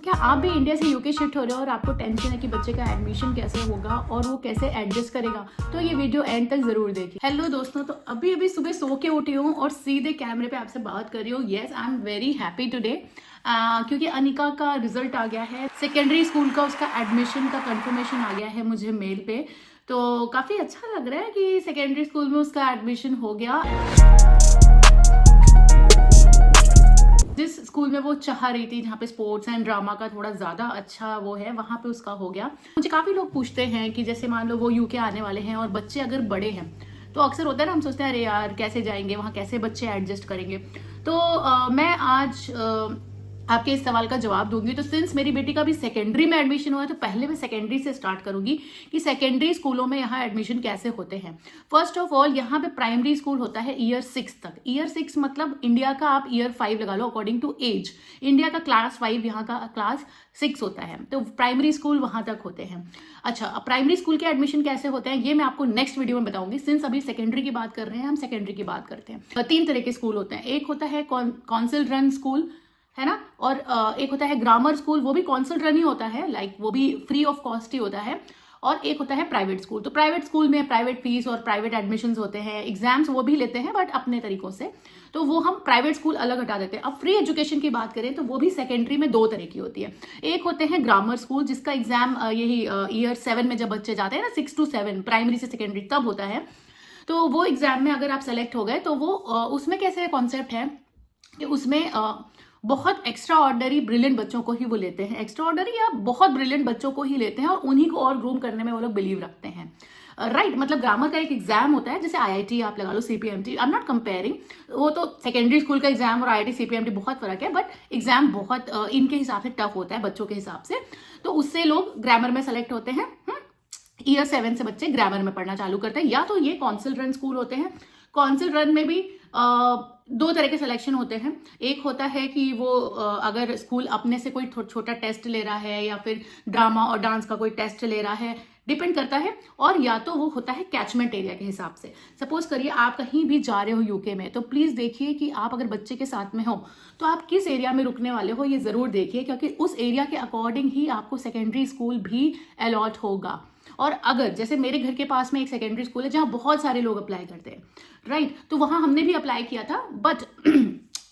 क्या आप भी इंडिया से यूके शिफ्ट हो रहे हो और आपको टेंशन है कि बच्चे का एडमिशन कैसे होगा और वो कैसे एडजस्ट करेगा, तो ये वीडियो एंड तक जरूर देखिए। हेलो दोस्तों, तो अभी सुबह सो के उठी हूँ और सीधे कैमरे पे आपसे बात कर रही हूँ। Yes, I am very happy today क्योंकि अनिका का रिजल्ट आ गया है, सेकेंडरी स्कूल का उसका एडमिशन का कंफर्मेशन आ गया है मुझे मेल पे। तो काफी अच्छा लग रहा है कि सेकेंडरी स्कूल में उसका एडमिशन हो गया। जिस स्कूल में वो चाह रही थी, जहाँ पे स्पोर्ट्स एंड ड्रामा का थोड़ा ज्यादा अच्छा वो है, वहां पे उसका हो गया। मुझे काफी लोग पूछते हैं कि जैसे मान लो वो यूके आने वाले हैं और बच्चे अगर बड़े हैं, तो अक्सर होता है ना, हम सोचते हैं अरे यार कैसे जाएंगे वहां, कैसे बच्चे एडजस्ट करेंगे। तो मैं आज आपके इस सवाल का जवाब दूंगी। तो सिंस मेरी बेटी का भी सेकेंडरी में एडमिशन हुआ है, तो पहले मैं सेकेंडरी से स्टार्ट करूंगी कि सेकेंडरी स्कूलों में यहाँ एडमिशन कैसे होते हैं। फर्स्ट ऑफ ऑल, यहाँ पे प्राइमरी स्कूल होता है ईयर 6 तक। ईयर 6 मतलब इंडिया का आप ईयर 5 लगा लो अकॉर्डिंग टू एज। इंडिया का क्लास 5, यहाँ का क्लास 6 होता है। तो प्राइमरी स्कूल वहां तक होते हैं। अच्छा, अब प्राइमरी स्कूल के एडमिशन कैसे होते हैं ये मैं आपको नेक्स्ट वीडियो में बताऊंगी। सिंस अभी सेकेंडरी की बात कर रहे हैं, हम सेकेंडरी की बात करते हैं। 3 तरह के स्कूल होते हैं। एक होता है काउंसिल रन स्कूल, है ना, और एक होता है ग्रामर स्कूल, वो भी कौंसल रन ही होता है, लाइक वो भी फ्री ऑफ कॉस्ट ही होता है। और एक होता है प्राइवेट स्कूल। तो प्राइवेट स्कूल में प्राइवेट फीस और प्राइवेट एडमिशन्स होते हैं, एग्जाम्स वो भी लेते हैं बट अपने तरीकों से। तो वो हम प्राइवेट स्कूल अलग हटा देते हैं। अब फ्री एजुकेशन की बात करें तो वो भी सेकेंडरी में 2 तरह की होती है। एक होते हैं ग्रामर स्कूल, जिसका एग्जाम यही ईयर 7 में जब बच्चे जाते हैं ना, 6 to 7 प्राइमरी से सेकेंडरी तब होता है। तो वो एग्जाम में अगर आप सेलेक्ट हो गए तो वो उसमें कैसे कॉन्सेप्ट है कि उसमें बहुत एक्स्ट्रा ऑर्डनरी ब्रिलियंट बच्चों को ही वो लेते हैं। एक्स्ट्रा ऑर्डनरी या बहुत ब्रिलियंट बच्चों को ही लेते हैं और उन्हीं को और ग्रूम करने में वो लोग बिलीव रखते हैं। राइट, मतलब ग्रामर का एक एग्जाम होता है, जैसे आईआईटी आप लगा लो, CPMT. I am not comparing, वो तो सेकेंडरी स्कूल का एग्जाम और आईआईटी सीपीएमटी बहुत फर्क है, बट एग्जाम बहुत इनके हिसाब से टफ होता है बच्चों के हिसाब से। तो उससे लोग ग्रामर में सेलेक्ट होते हैं। ईयर 7 से बच्चे ग्रामर में पढ़ना चालू करते हैं। या तो ये कौंसिल रन स्कूल होते हैं। कौंसिल रन में भी 2 तरह के सिलेक्शन होते हैं। एक होता है कि वो अगर स्कूल अपने से कोई छोटा टेस्ट ले रहा है या फिर ड्रामा और डांस का कोई टेस्ट ले रहा है, डिपेंड करता है। और या तो वो होता है कैचमेंट एरिया के हिसाब से। सपोज करिए आप कहीं भी जा रहे हो यूके में, तो प्लीज देखिए कि आप अगर बच्चे के साथ में हो तो आप किस एरिया में रुकने वाले हो, ये जरूर देखिए, क्योंकि उस एरिया के अकॉर्डिंग ही आपको सेकेंडरी स्कूल भी अलॉट होगा। और अगर जैसे मेरे घर के पास में एक सेकेंडरी स्कूल है जहां बहुत सारे लोग अप्लाई करते हैं, राइट, तो वहां हमने भी अप्लाई किया था, बट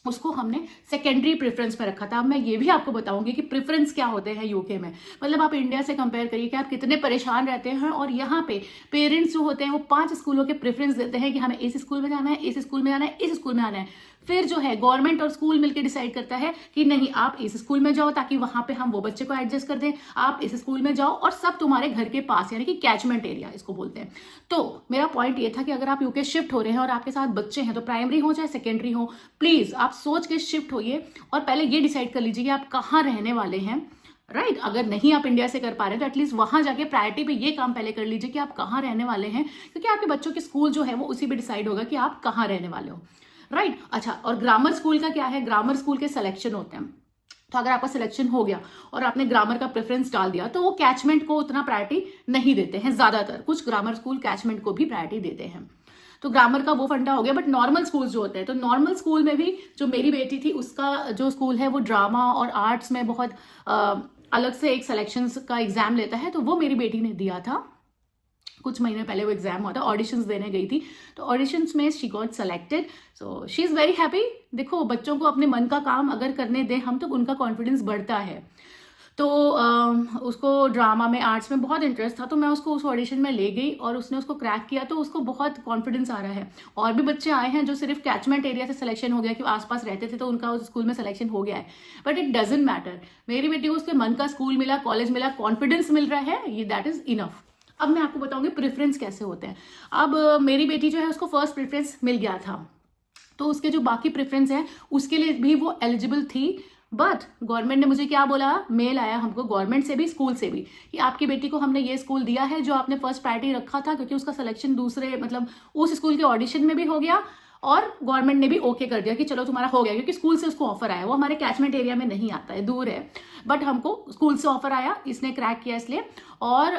उसको हमने सेकेंडरी प्रेफरेंस में रखा था। अब मैं ये भी आपको बताऊंगी कि प्रेफरेंस क्या होते हैं यूके में। मतलब आप इंडिया से कंपेयर करिए कि आप कितने परेशान रहते हैं, और यहाँ पे पेरेंट्स जो होते हैं वो 5 स्कूलों के प्रेफरेंस देते हैं कि हमें इस स्कूल में जाना है, इस स्कूल में जाना है, इस स्कूल में आना है। फिर जो है गवर्नमेंट और स्कूल मिलकर डिसाइड करता है कि नहीं, आप इस स्कूल में जाओ ताकि वहां पे हम वो बच्चे को एडजस्ट कर दें, आप इस स्कूल में जाओ, और सब तुम्हारे घर के पास, यानी कि कैचमेंट एरिया इसको बोलते हैं। तो मेरा पॉइंट ये था कि अगर आप यूके शिफ्ट हो रहे हैं और आपके साथ बच्चे हैं, तो प्राइमरी हो चाहे सेकेंडरी हो, प्लीज आप सोच के शिफ्ट होइए और पहले ये डिसाइड कर लीजिए कि आप कहाँ रहने वाले हैं। राइट, अगर नहीं आप इंडिया से कर पा रहे तो एटलीस्ट वहां जाके प्रायोरिटी पे ये काम पहले कर लीजिए कि आप कहाँ रहने वाले हैं, क्योंकि आपके बच्चों के स्कूल जो है वो उसी पे डिसाइड होगा कि आप कहाँ रहने वाले हो। राइट, अच्छा, और ग्रामर स्कूल का क्या है? ग्रामर स्कूल के सिलेक्शन होते हैं। तो अगर आपका सिलेक्शन हो गया और आपने ग्रामर का प्रेफरेंस डाल दिया, तो वो कैचमेंट को उतना प्रायोरिटी नहीं देते हैं ज्यादातर। कुछ ग्रामर स्कूल कैचमेंट को भी प्रायोरिटी देते हैं। तो ग्रामर का वो फंडा हो गया। बट नॉर्मल स्कूल जो होते हैं, तो नॉर्मल स्कूल में भी जो मेरी बेटी थी, उसका जो स्कूल है वो ड्रामा और आर्ट्स में बहुत अलग से एक सिलेक्शन का एग्जाम लेता है। तो वो मेरी बेटी ने दिया था। कुछ महीने पहले वो एग्जाम हुआ था, ऑडिशंस देने गई थी, तो ऑडिशंस में she got selected. So she is very happy. देखो, बच्चों को अपने मन का काम अगर करने दें हम, तो उनका कॉन्फिडेंस बढ़ता है। तो उसको ड्रामा में, आर्ट्स में बहुत इंटरेस्ट था, तो मैं उसको उस ऑडिशन में ले गई और उसने उसको क्रैक किया, तो उसको बहुत कॉन्फिडेंस आ रहा है। और भी बच्चे आए हैं जो सिर्फ कैचमेंट एरिया से सिलेक्शन हो गया, कि आसपास रहते थे तो उनका उस स्कूल में सिलेक्शन हो गया है। बट इट डजेंट मैटर, मेरी बेटी को उसके मन का स्कूल मिला, कॉलेज मिला, कॉन्फिडेंस मिल रहा है, ये दैट इज इनफ। अब मैं आपको बताऊंगी प्रेफरेंस कैसे होते हैं। अब मेरी बेटी जो है उसको फर्स्ट प्रेफरेंस मिल गया था, तो उसके जो बाकी प्रेफरेंस है उसके लिए भी वो एलिजिबल थी। बट गवर्नमेंट ने मुझे क्या बोला, मेल आया हमको गवर्नमेंट से भी, स्कूल से भी, कि आपकी बेटी को हमने ये स्कूल दिया है जो आपने फर्स्ट प्रायोरिटी रखा था, क्योंकि उसका सिलेक्शन दूसरे, मतलब उस स्कूल के ऑडिशन में भी हो गया, और गवर्नमेंट ने भी ओके कर दिया कि चलो तुम्हारा हो गया, क्योंकि स्कूल से उसको ऑफर आया। वो हमारे कैचमेंट एरिया में नहीं आता है, दूर है, बट हमको स्कूल से ऑफर आया, इसने क्रैक किया इसलिए। और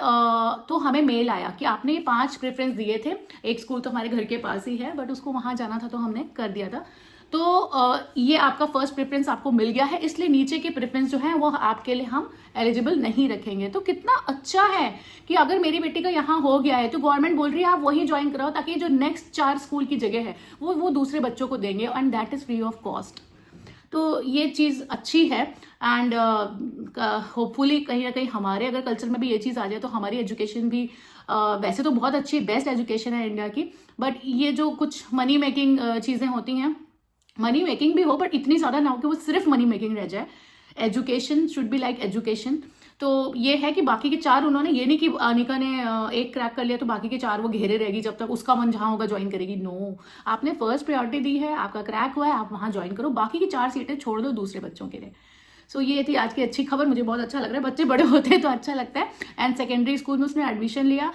तो हमें मेल आया कि आपने 5 प्रेफरेंस दिए थे, एक स्कूल तो हमारे घर के पास ही है, बट उसको वहां जाना था तो हमने कर दिया था। तो ये आपका फर्स्ट प्रेफरेंस आपको मिल गया है, इसलिए नीचे के प्रेफरेंस जो है वो आपके लिए हम एलिजिबल नहीं रखेंगे। तो कितना अच्छा है कि अगर मेरी बेटी का यहाँ हो गया है तो गवर्नमेंट बोल रही है आप वही ज्वाइन कराओ, ताकि जो नेक्स्ट 4 स्कूल की जगह है वो दूसरे बच्चों को देंगे, and that is free of cost. तो ये चीज़ अच्छी है, एंड होपफुली कहीं ना कहीं हमारे अगर कल्चर में भी ये चीज़ आ जाए तो हमारी एजुकेशन भी वैसे तो बहुत अच्छी बेस्ट एजुकेशन है इंडिया की, बट ये जो कुछ मनी मेकिंग चीज़ें होती हैं, मनी मेकिंग भी हो बट इतनी ज़्यादा ना हो कि वो सिर्फ मनी मेकिंग रह जाए। Education should be like education. तो ये है कि बाकी के 4 उन्होंने, ये नहीं कि अनिका ने एक क्रैक कर लिया तो बाकी के 4 वो घेरे रहेगी जब तक उसका मन जहाँ होगा ज्वाइन करेगी। नो, आपने फर्स्ट प्रायोरिटी दी है, आपका क्रैक हुआ है, आप वहाँ ज्वाइन करो, बाकी की 4 सीटें छोड़ दो दूसरे बच्चों के लिए। सो ये थी आज की अच्छी खबर, मुझे बहुत अच्छा लग रहा है, बच्चे बड़े होते हैं तो अच्छा लगता है। एंड सेकेंडरी स्कूल में उसने एडमिशन लिया।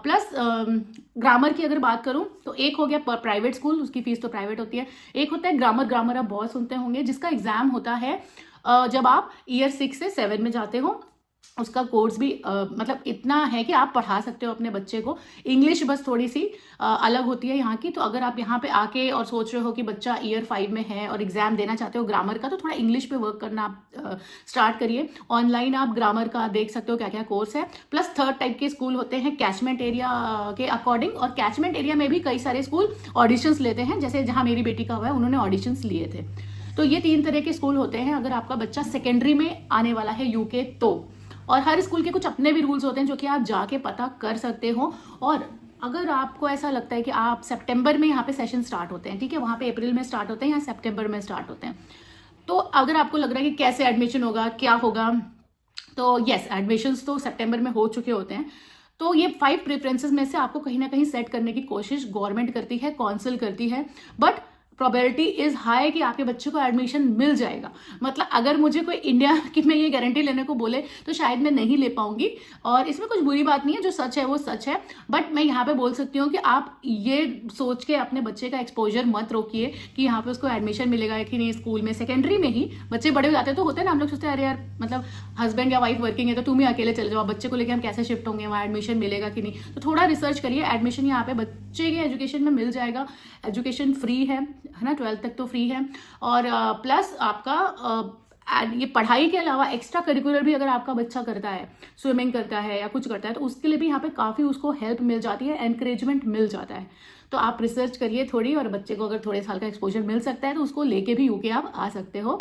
प्लस ग्रामर की अगर बात करूं तो एक हो गया प्राइवेट स्कूल, उसकी फीस तो प्राइवेट होती है। एक होता है ग्रामर आप बहुत सुनते होंगे, जिसका एग्जाम होता है जब आप ईयर 6 से 7 में जाते हो। उसका कोर्स भी मतलब इतना है कि आप पढ़ा सकते हो अपने बच्चे को। इंग्लिश बस थोड़ी सी अलग होती है यहाँ की। तो अगर आप यहाँ पे आके और सोच रहे हो कि बच्चा ईयर 5 में है और एग्जाम देना चाहते हो ग्रामर का, तो थोड़ा इंग्लिश पे वर्क करना आप स्टार्ट करिए। ऑनलाइन आप ग्रामर का देख सकते हो क्या क्या कोर्स है। प्लस 3rd टाइप के स्कूल होते हैं कैचमेंट एरिया के अकॉर्डिंग, और कैचमेंट एरिया में भी कई सारे स्कूल ऑडिशंस लेते हैं, जैसे जहाँ मेरी बेटी का हुआ है उन्होंने ऑडिशंस लिए थे। तो ये 3 तरह के स्कूल होते हैं अगर आपका बच्चा सेकेंडरी में आने वाला है यूके तो। और हर स्कूल के कुछ अपने भी रूल्स होते हैं जो कि आप जाके पता कर सकते हो। और अगर आपको ऐसा लगता है कि आप सितंबर में यहाँ पे सेशन स्टार्ट होते हैं, ठीक है, वहाँ पे अप्रैल में स्टार्ट होते हैं या सितंबर में स्टार्ट होते हैं, तो अगर आपको लग रहा है कि कैसे एडमिशन होगा, क्या होगा, तो यस, एडमिशन्स तो सितंबर में हो चुके होते हैं। तो ये 5 प्रेफरेंसेस में से आपको कहीं ना कहीं सेट करने की कोशिश गवर्नमेंट करती है, काउंसिल करती है, बट प्रोबेबिलिटी इज हाई कि आपके बच्चे को एडमिशन मिल जाएगा। मतलब अगर मुझे कोई इंडिया की में ये गारंटी लेने को बोले तो शायद मैं नहीं ले पाऊंगी, और इसमें कुछ बुरी बात नहीं है, जो सच है वो सच है। बट मैं यहाँ पे बोल सकती हूँ कि आप ये सोच के अपने बच्चे का एक्सपोजर मत रोकिए कि यहाँ पे उसको एडमिशन मिलेगा कि नहीं स्कूल में। सेकेंडरी में ही बच्चे बड़े हो जाते तो होते हैं ना, हम लोग सोचते हैं अरे यार मतलब हस्बैंड या वाइफ वर्किंग है तो तुम ही अकेले चले जाओ, बच्चे को लेकर हम कैसे शिफ्ट होंगे, वहाँ एडमिशन मिलेगा कि नहीं। तो थोड़ा रिसर्च करिए, एडमिशन यहाँ पे बच्चे के एजुकेशन में मिल जाएगा। एजुकेशन फ्री है ना, 12th तक तो फ्री है। और प्लस आपका ये पढ़ाई के अलावा एक्स्ट्रा करिकुलर भी अगर आपका बच्चा करता है, स्विमिंग करता है या कुछ करता है, तो उसके लिए भी यहाँ पे काफ़ी उसको हेल्प मिल जाती है, एनकरेजमेंट मिल जाता है। तो आप रिसर्च करिए थोड़ी, और बच्चे को अगर थोड़े साल का एक्सपोजर मिल सकता है तो उसको लेके भी यूके आप आ सकते हो।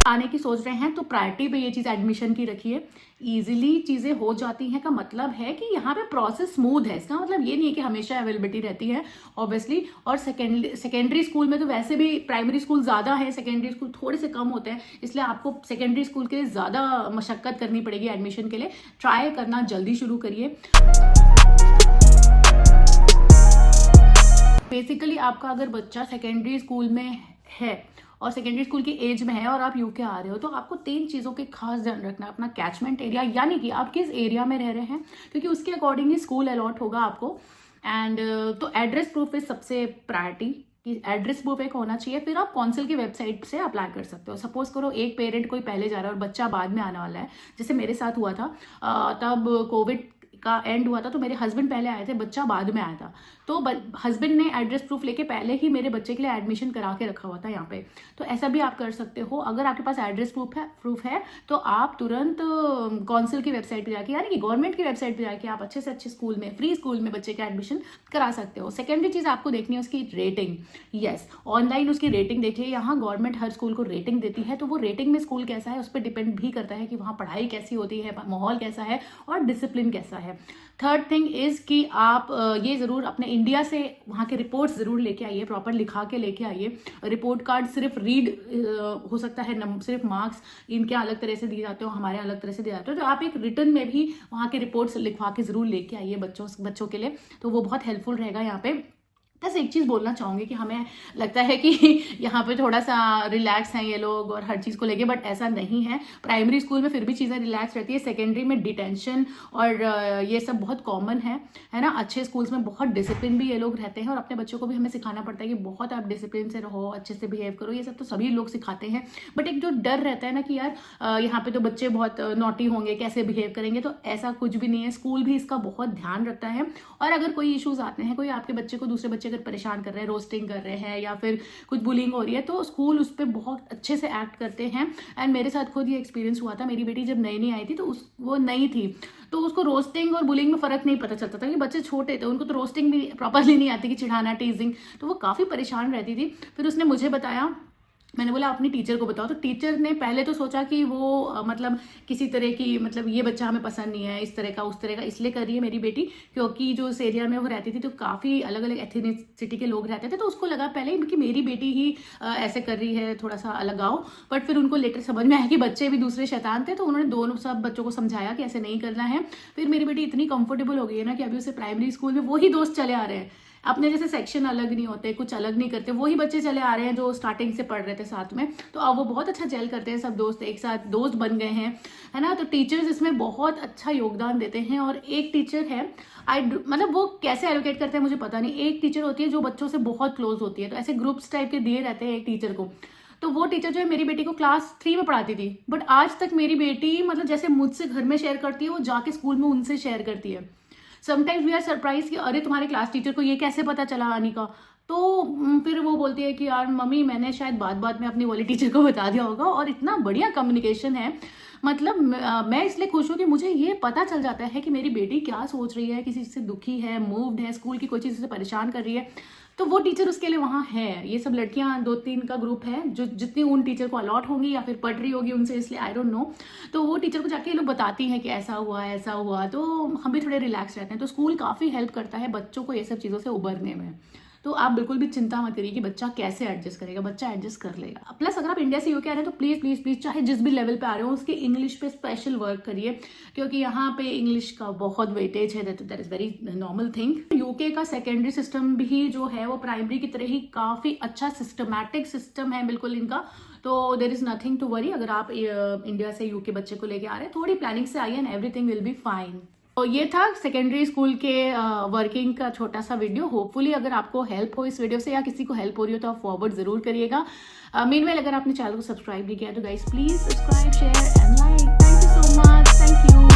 आने की सोच रहे हैं तो प्रायोरिटी पे ये चीज़ एडमिशन की रखिए। इजीली चीज़ें हो जाती हैं का मतलब है कि यहाँ पे प्रोसेस स्मूथ है। इसका मतलब ये नहीं है कि हमेशा अवेलेबिलिटी रहती है ऑब्वियसली। और सेकेंडरी स्कूल में तो वैसे भी प्राइमरी स्कूल ज़्यादा है, सेकेंडरी स्कूल थोड़े से कम होते हैं, इसलिए आपको सेकेंडरी स्कूल के लिए ज़्यादा मशक्कत करनी पड़ेगी एडमिशन के लिए। ट्राई करना जल्दी शुरू करिए। बेसिकली आपका अगर बच्चा सेकेंडरी स्कूल में है और सेकेंडरी स्कूल की एज में है और आप यूके आ रहे हो, तो आपको 3 चीज़ों के खास ध्यान रखना है। अपना कैचमेंट एरिया, यानी कि आप किस एरिया में रह रहे हैं, क्योंकि उसके अकॉर्डिंग ही स्कूल अलॉट होगा आपको। एंड तो एड्रेस प्रूफ इज सबसे प्रायोरिटी, कि एड्रेस प्रूफ एक होना चाहिए। फिर आप काउंसिल की वेबसाइट से अप्लाई कर सकते हो। सपोज करो एक पेरेंट कोई पहले जा रहा है और बच्चा बाद में आने वाला है, जैसे मेरे साथ हुआ था। तब कोविड का एंड हुआ था तो मेरे हस्बैंड पहले आए थे, बच्चा बाद में आया था। तो हस्बैंड ने एड्रेस प्रूफ लेके पहले ही मेरे बच्चे के लिए एडमिशन करा के रखा हुआ था यहाँ पे। तो ऐसा भी आप कर सकते हो। अगर आपके पास एड्रेस प्रूफ है तो आप तुरंत काउंसिल की वेबसाइट पे जाके, यानी कि गवर्नमेंट की वेबसाइट पे जाके आप अच्छे से अच्छे स्कूल में, फ्री स्कूल में बच्चे का एडमिशन करा सकते हो। सेकेंडरी चीज़ आपको देखनी है उसकी रेटिंग। यस, ऑनलाइन उसकी रेटिंग देखिए। यहाँ गवर्नमेंट हर स्कूल को रेटिंग देती है, तो वो रेटिंग में स्कूल कैसा है उस पर डिपेंड भी करता है कि वहाँ पढ़ाई कैसी होती है, माहौल कैसा है और डिसिप्लिन कैसा है। 3rd थिंग इज कि आप ये ज़रूर अपने इंडिया से वहाँ के रिपोर्ट्स ज़रूर लेके आइए, प्रॉपर लिखा के लेके आइए। रिपोर्ट कार्ड सिर्फ रीड हो सकता है, सिर्फ मार्क्स इनके अलग तरह से दिए जाते हो, हमारे अलग तरह से दिए जाते हो। तो आप एक रिटर्न में भी वहाँ के रिपोर्ट्स लिखवा के ज़रूर लेके आइए बच्चों के लिए, तो वो बहुत हेल्पफुल रहेगा यहाँ पे। बस एक चीज़ बोलना चाहूँगी कि हमें लगता है कि यहाँ पे थोड़ा सा रिलैक्स हैं ये लोग और हर चीज़ को लेके, बट ऐसा नहीं है। प्राइमरी स्कूल में फिर भी चीज़ें रिलैक्स रहती है, सेकेंडरी में डिटेंशन और ये सब बहुत कॉमन है ना। अच्छे स्कूल्स में बहुत डिसिप्लिन भी ये लोग रहते हैं और अपने बच्चों को भी हमें सिखाना पड़ता है कि बहुत आप डिसिप्लिन से रहो, अच्छे से बिहेव करो, ये सब तो सभी लोग सिखाते हैं। बट एक जो डर रहता है ना कि यार यहाँ पे तो बच्चे बहुत नॉटी होंगे, कैसे बिहेव करेंगे, तो ऐसा कुछ भी नहीं है। स्कूल भी इसका बहुत ध्यान रखता है और अगर कोई इश्यूज आते हैं, कोई आपके बच्चे को दूसरे बच्चे परेशान कर रहे हैं, रोस्टिंग कर रहे हैं या फिर कुछ बुलिंग हो रही है, तो स्कूल उस पर बहुत अच्छे से एक्ट करते हैं। एंड मेरे साथ खुद ये एक्सपीरियंस हुआ था। मेरी बेटी जब नई आई थी तो वो नई थी, तो उसको रोस्टिंग और बुलिंग में फ़र्क नहीं पता चलता था कि बच्चे छोटे थे, उनको तो रोस्टिंग भी प्रॉपरली नहीं आती कि चिढ़ाना, टीजिंग, तो वो काफ़ी परेशान रहती थी। फिर उसने मुझे बताया, मैंने बोला अपनी टीचर को बताओ, तो टीचर ने पहले तो सोचा कि वो मतलब किसी तरह की, मतलब ये बच्चा हमें पसंद नहीं है, इस तरह का उस तरह का इसलिए कर रही है मेरी बेटी, क्योंकि जो उस एरिया में वो रहती थी तो काफ़ी अलग अलग एथनिसिटी के लोग रहते थे, तो उसको लगा पहले कि मेरी बेटी ही ऐसे कर रही है, थोड़ा सा अलग आओ। बट फिर उनको लेटर समझ में आया कि बच्चे भी दूसरे शैतान थे, तो उन्होंने दोनों सब बच्चों को समझाया कि ऐसे नहीं करना है। फिर मेरी बेटी इतनी कंफर्टेबल हो गई है ना कि अभी उसे प्राइमरी स्कूल में वही दोस्त चले आ रहे हैं। अपने जैसे सेक्शन अलग नहीं होते, कुछ अलग नहीं करते, वही बच्चे चले आ रहे हैं जो स्टार्टिंग से पढ़ रहे थे साथ में, तो अब वो बहुत अच्छा जेल करते हैं, सब दोस्त एक साथ दोस्त बन गए हैं, है ना। तो टीचर्स इसमें बहुत अच्छा योगदान देते हैं। और एक टीचर है, मतलब वो कैसे एलोकेट करते हैं मुझे पता नहीं, एक टीचर होती है जो बच्चों से बहुत क्लोज होती है, तो ऐसे ग्रुप्स टाइप के दिए रहते हैं एक टीचर को। तो वो टीचर जो है मेरी बेटी को क्लास 3 में पढ़ाती थी, बट आज तक मेरी बेटी मतलब जैसे मुझसे घर में शेयर करती है, वो जाके स्कूल में उनसे शेयर करती है। समटाइम्स वी आर सरप्राइज कि अरे तुम्हारे क्लास टीचर को ये कैसे पता चला अनिका, तो फिर वो बोलती है कि यार मम्मी मैंने शायद बाद में अपनी वाली टीचर को बता दिया होगा। और इतना बढ़िया कम्युनिकेशन है, मतलब मैं इसलिए खुश हूँ कि मुझे ये पता चल जाता है कि मेरी बेटी क्या सोच रही है, किसी से दुखी है, मूव्ड है, स्कूल की कोई चीज़ से परेशान कर रही है, तो वो टीचर उसके लिए वहाँ है। ये सब लड़कियाँ 2-3 का ग्रुप है जो जितनी उन टीचर को अलॉट होंगी या फिर पढ़ रही होगी उनसे, इसलिए आई डोंट नो, तो वो टीचर को जाके ये लोग बताती हैं कि ऐसा हुआ, तो हम भी थोड़े रिलैक्स रहते हैं। तो स्कूल काफ़ी हेल्प करता है बच्चों को ये सब चीज़ों से उबरने में। तो आप बिल्कुल भी चिंता मत करिए कि बच्चा कैसे एडजस्ट करेगा, बच्चा एडजस्ट कर लेगा। प्लस अगर आप इंडिया से यूके आ रहे हैं तो प्लीज़ प्लीज़ प्लीज़ चाहे जिस भी लेवल पे आ रहे हो उसके इंग्लिश पे स्पेशल वर्क करिए, क्योंकि यहाँ पे इंग्लिश का बहुत वेटेज है, that is very normal thing. UK का सेकेंडरी सिस्टम भी जो है वो प्राइमरी की तरह ही काफ़ी अच्छा सिस्टमैटिक सिस्टम है बिल्कुल इनका, तो there is nothing to worry. अगर आप इंडिया से यूके बच्चे को लेके आ रहे हैं, थोड़ी प्लानिंग से आइए and everything will be fine. तो ये था सेकेंडरी स्कूल के वर्किंग का छोटा सा वीडियो। होपफुली अगर आपको हेल्प हो इस वीडियो से या किसी को हेल्प हो रही हो तो आप फॉरवर्ड जरूर करिएगा। मीनवाइल अगर आपने चैनल को सब्सक्राइब नहीं किया तो guys please subscribe, share and like. Thank you so much, thank you.